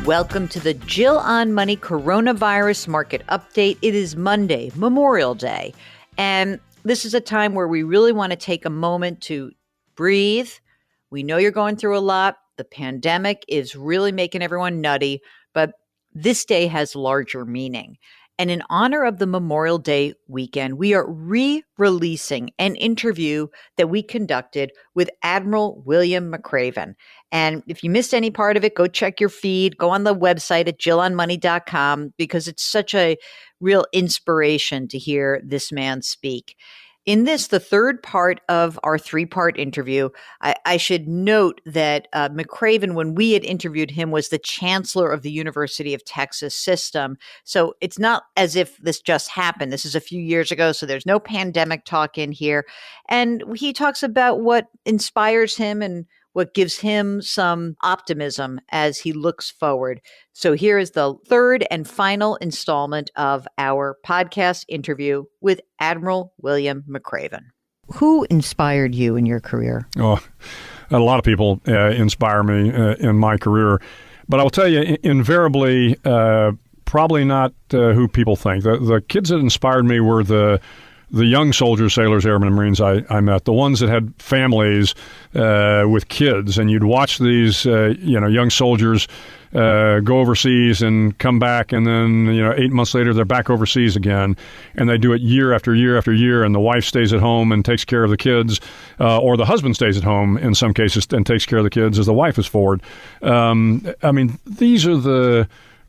Welcome to the Jill on Money Coronavirus Market Update. It is Monday, Memorial Day, and this is a time where we really want to take a moment to breathe. We know you're going through a lot. The pandemic is really making everyone nutty, but this day has larger meaning. And in honor of the Memorial Day weekend, we are re-releasing an interview that we conducted with Admiral William McRaven. And if you missed any part of it, go check your feed, go on the website at jillonmoney.com, because it's such a real inspiration to hear this man speak. In this, the third part of our three-part interview, I should note that McRaven, when we had interviewed him, was the chancellor of the University of Texas system. So it's not as if this just happened. This is a few years ago, so there's no pandemic talk in here. And he talks about what inspires him and what gives him some optimism as he looks forward. So here is the third and final installment of our podcast interview with Admiral William McRaven. Who inspired you in your career? Oh, a lot of people inspire me in my career. But I will tell you, invariably, probably not who people think. The kids that inspired me were the young soldiers, sailors, airmen, and Marines I met, the ones that had families with kids, and you'd watch these young soldiers go overseas and come back, and then 8 months later they're back overseas again, and they do it year after year after year, and the wife stays at home and takes care of the kids, or the husband stays at home in some cases and takes care of the kids as the wife is forward. These are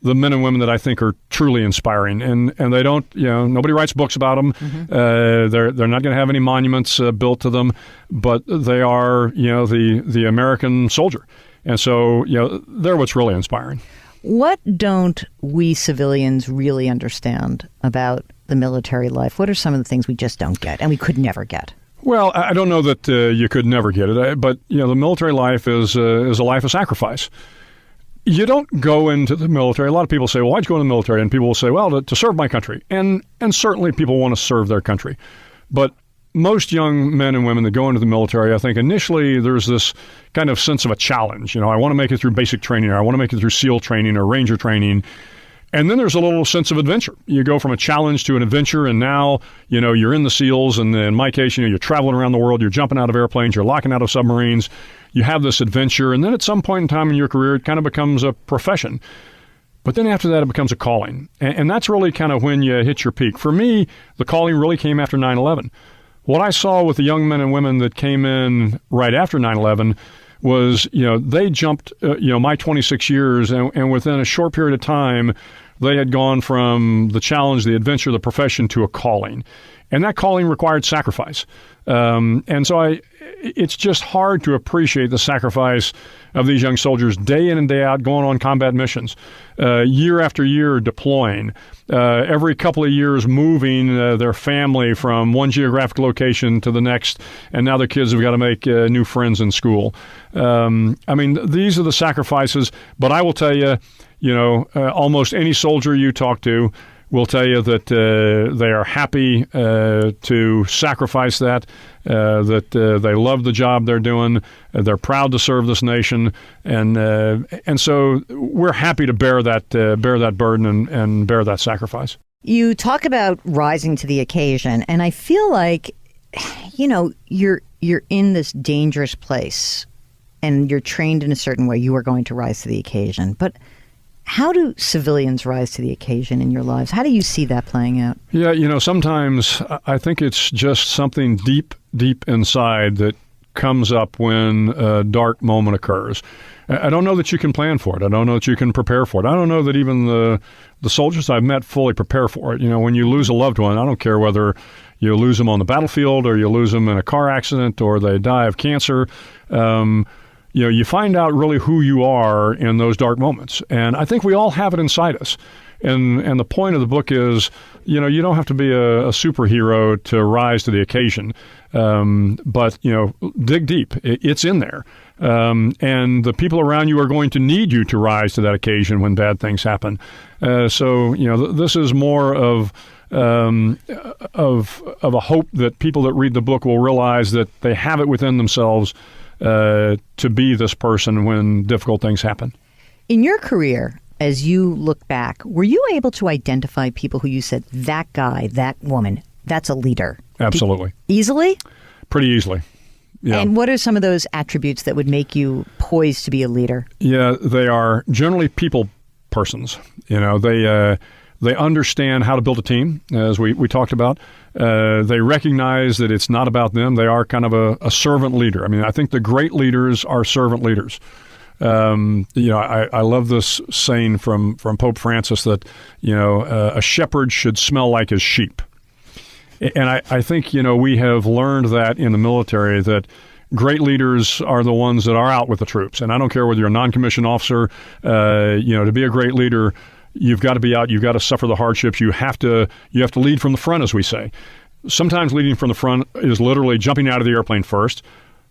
the men and women that I think are truly inspiring, and they don't, nobody writes books about them. Mm-hmm. They're not going to have any monuments built to them, but they are, the American soldier. And so, they're what's really inspiring. What don't we civilians really understand about the military life? What are some of the things we just don't get and we could never get? Well, I don't know that you could never get it, but, the military life is a life of sacrifice. You don't go into the military. A lot of people say, well, why'd you go in the military? And people will say, well, to serve my country. And certainly people want to serve their country. But most young men and women that go into the military, I think initially there's this kind of sense of a challenge. I want to make it through basic training, or I want to make it through SEAL training or Ranger training. And then there's a little sense of adventure. You go from a challenge to an adventure, and now, you're in the SEALs. And in my case, you're traveling around the world, you're jumping out of airplanes, you're locking out of submarines. You have this adventure, and then at some point in time in your career, it kind of becomes a profession. But then after that, it becomes a calling. And that's really kind of when you hit your peak. For me, the calling really came after 9/11. What I saw with the young men and women that came in right after 9/11 was, they jumped, my 26 years, and within a short period of time, they had gone from the challenge, the adventure, the profession to a calling. And that calling required sacrifice. And so it's just hard to appreciate the sacrifice of these young soldiers day in and day out, going on combat missions, year after year deploying, every couple of years moving their family from one geographic location to the next, and now their kids have got to make new friends in school. These are the sacrifices, but I will tell you, almost any soldier you talk to will tell you that they are happy to sacrifice that they love the job they're doing, they're proud to serve this nation, and so we're happy to bear that burden and bear that sacrifice. You talk about rising to the occasion, and I feel like, you're in this dangerous place, and you're trained in a certain way. You are going to rise to the occasion, but how do civilians rise to the occasion in your lives? How do you see that playing out? Yeah, sometimes I think it's just something deep, deep inside that comes up when a dark moment occurs. I don't know that you can plan for it. I don't know that you can prepare for it. I don't know that even the soldiers I've met fully prepare for it. When you lose a loved one, I don't care whether you lose them on the battlefield or you lose them in a car accident or they die of cancer. You find out really who you are in those dark moments. And I think we all have it inside us. And the point of the book is, you don't have to be a superhero to rise to the occasion. But dig deep. It's in there. And the people around you are going to need you to rise to that occasion when bad things happen. So this is more of a hope that people that read the book will realize that they have it within themselves to be this person when difficult things happen. In your career, as you look back, were you able to identify people who you said, that guy, that woman, that's a leader? Absolutely. Easily? Pretty easily. Yeah. And what are some of those attributes that would make you poised to be a leader? Yeah, they are generally people persons. They understand how to build a team, as we talked about. They recognize that it's not about them. They are kind of a servant leader. I mean, I think the great leaders are servant leaders. I love this saying from Pope Francis that, a shepherd should smell like his sheep. And I think, we have learned that in the military, that great leaders are the ones that are out with the troops. And I don't care whether you're a non-commissioned officer, to be a great leader, you've got to be out. You've got to suffer the hardships. You have to lead from the front, as we say. Sometimes leading from the front is literally jumping out of the airplane first.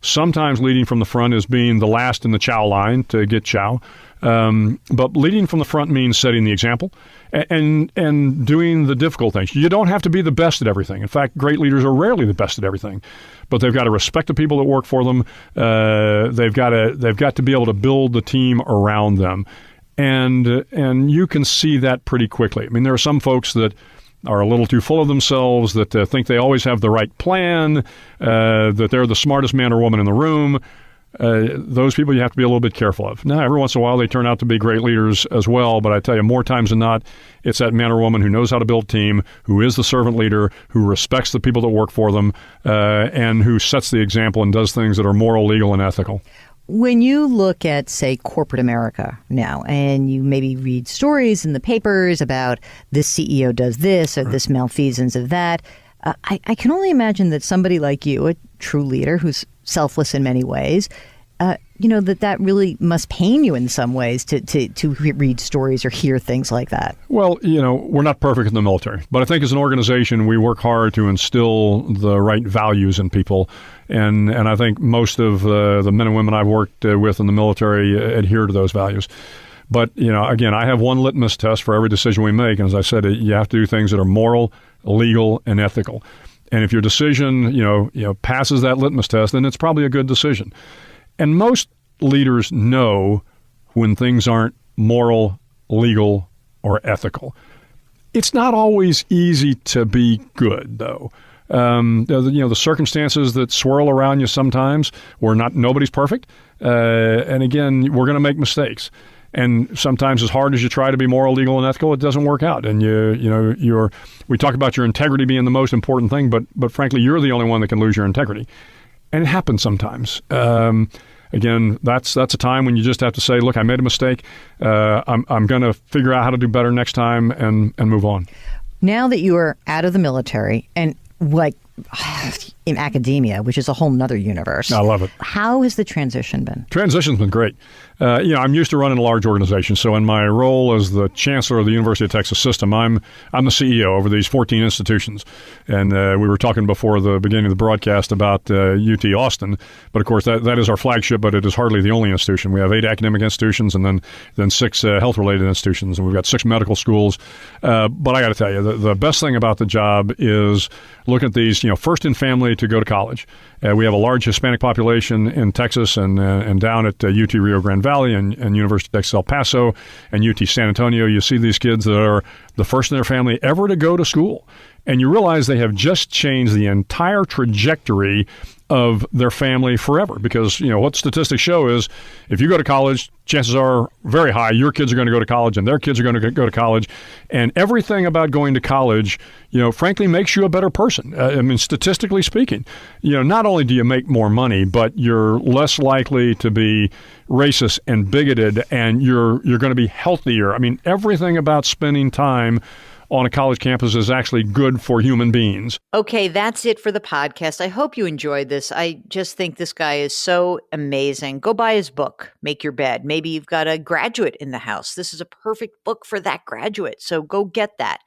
Sometimes leading from the front is being the last in the chow line to get chow. But leading from the front means setting the example and doing the difficult things. You don't have to be the best at everything. In fact, great leaders are rarely the best at everything. But they've got to respect the people that work for them. They've got to be able to build the team around them. And you can see that pretty quickly. I mean, there are some folks that are a little too full of themselves, that think they always have the right plan, that they're the smartest man or woman in the room. Those people you have to be a little bit careful of. Now, every once in a while, they turn out to be great leaders as well, but I tell you, more times than not, it's that man or woman who knows how to build a team, who is the servant leader, who respects the people that work for them, and who sets the example and does things that are moral, legal, and ethical. When you look at, say, corporate America now, and you maybe read stories in the papers about this CEO does this or this malfeasance of that, I can only imagine that somebody like you, a true leader who's selfless in many ways, that really must pain you in some ways to read stories or hear things like that. Well, we're not perfect in the military, but I think as an organization, we work hard to instill the right values in people. And I think most of the men and women I've worked with in the military adhere to those values. But, again, I have one litmus test for every decision we make. And as I said, you have to do things that are moral, legal, and ethical. And if your decision, passes that litmus test, then it's probably a good decision. And most leaders know when things aren't moral, legal, or ethical. It's not always easy to be good, though. The circumstances that swirl around you sometimes, nobody's perfect. And again, we're going to make mistakes. And sometimes as hard as you try to be moral, legal, and ethical, it doesn't work out. And we talk about your integrity being the most important thing, but frankly, you're the only one that can lose your integrity. And it happens sometimes. Again, that's a time when you just have to say, look, I made a mistake. I'm going to figure out how to do better next time and move on. Now that you are out of the military and like in academia, which is a whole nother universe. I love it. How has the transition been? Transition's been great. I'm used to running a large organization. So in my role as the chancellor of the University of Texas system, I'm the CEO over these 14 institutions. And we were talking before the beginning of the broadcast about UT Austin. But of course, that is our flagship, but it is hardly the only institution. We have 8 academic institutions and then 6 health-related institutions. And we've got 6 medical schools. But I got to tell you, the best thing about the job is looking at these, first in family to go to college. We have a large Hispanic population in Texas and down at UT Rio Grande Valley and University of Texas El Paso and UT San Antonio. You see these kids that are the first in their family ever to go to school. And you realize they have just changed the entire trajectory of their family forever. Because, what statistics show is if you go to college, chances are very high your kids are going to go to college and their kids are going to go to college. And everything about going to college, frankly, makes you a better person. Statistically speaking, not only do you make more money, but you're less likely to be racist and bigoted, and you're going to be healthier. Everything about spending time on a college campus is actually good for human beings. Okay, that's it for the podcast. I hope you enjoyed this. I just think this guy is so amazing. Go buy his book, Make Your Bed. Maybe you've got a graduate in the house. This is a perfect book for that graduate, so go get that.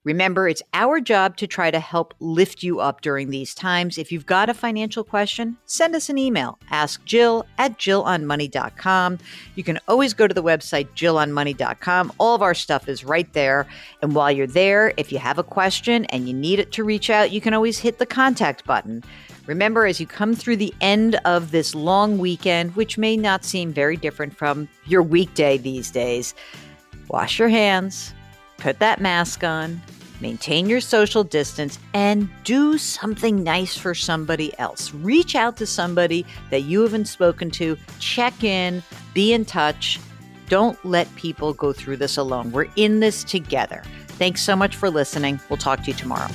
Remember, it's our job to try to help lift you up during these times. If you've got a financial question, send us an email. Ask Jill at jillonmoney.com. You can always go to the website jillonmoney.com. All of our stuff is right there. And while you're there, if you have a question and you need it to reach out, you can always hit the contact button. Remember, as you come through the end of this long weekend, which may not seem very different from your weekday these days, Wash your hands, put that mask on, maintain your social distance, and do something nice for somebody else. Reach out to somebody that you haven't spoken to, check in, be in touch. Don't let people go through this alone. We're in this together. Thanks so much for listening. We'll talk to you tomorrow.